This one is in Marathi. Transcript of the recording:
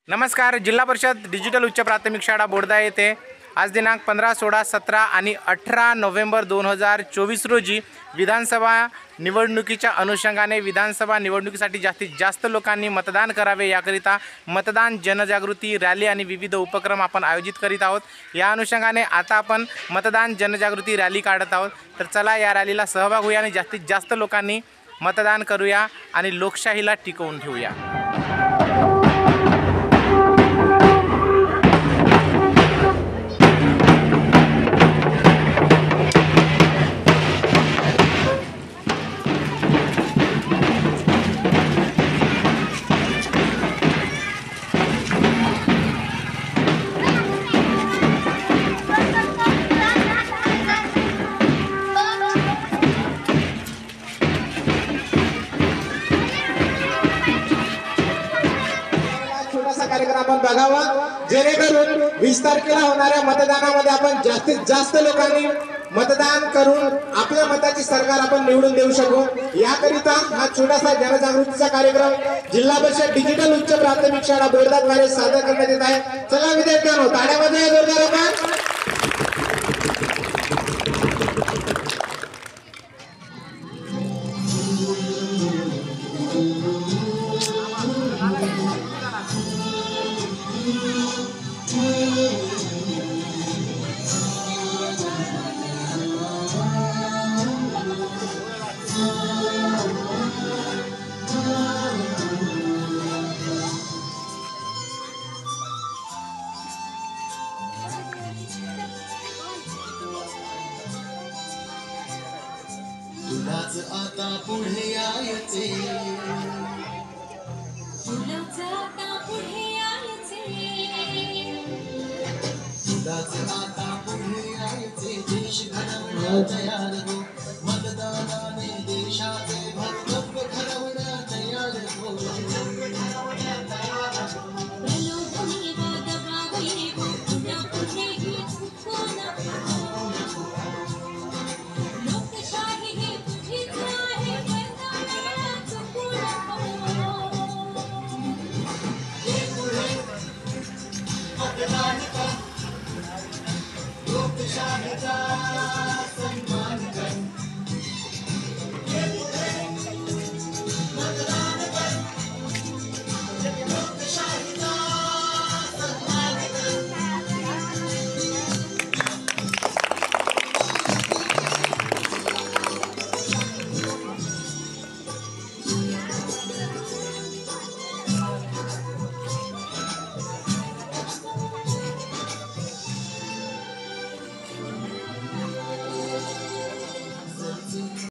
नमस्कार. जिल्हा परिषद डिजिटल उच्च प्राथमिक शाळा बोर्दा येथे आज दिनांक 15, 16, 17 आणि 18 नोव्हेंबर 2024 रोजी विधानसभा निवडणुकीच्या अनुषंगाने विधानसभा निवडणुकीसाठी जास्तीत जास्त लोकांनी मतदान करावे याकरिता मतदान जनजागृती रॅली आणि विविध उपक्रम आपण आयोजित करीत आहोत. या अनुषंगाने आता आपण मतदान जनजागृती रॅली काढत आहोत. तर चला या रॅलीला सहभाग होऊया आणि जास्तीत जास्त लोकांनी मतदान करूया आणि लोकशाहीला टिकवून ठेवूया. कार्यक्रम आपण बघावा जेणेकरून 20 तारखेला होणाऱ्या मतदानामध्ये आपण जास्तीत जास्त लोकांनी मतदान करून आपल्या मताची सरकार आपण निवडून देऊ शकू. याकरिता हा छोटासा जनजागृतीचा कार्यक्रम जिल्हा परिषद डिजिटल उच्च प्राथमिक शाळा बोर्डाद्वारे सादर करण्यात येत आहे. चला विद्यार्थ्यांनो, ताड्यामध्ये जोरदार आपण. तुलाच आता पुढे यायचे, तुलाच आता पुढे यायचे, तुलाच आता पुढे यायचे. देश घडवण्याच्या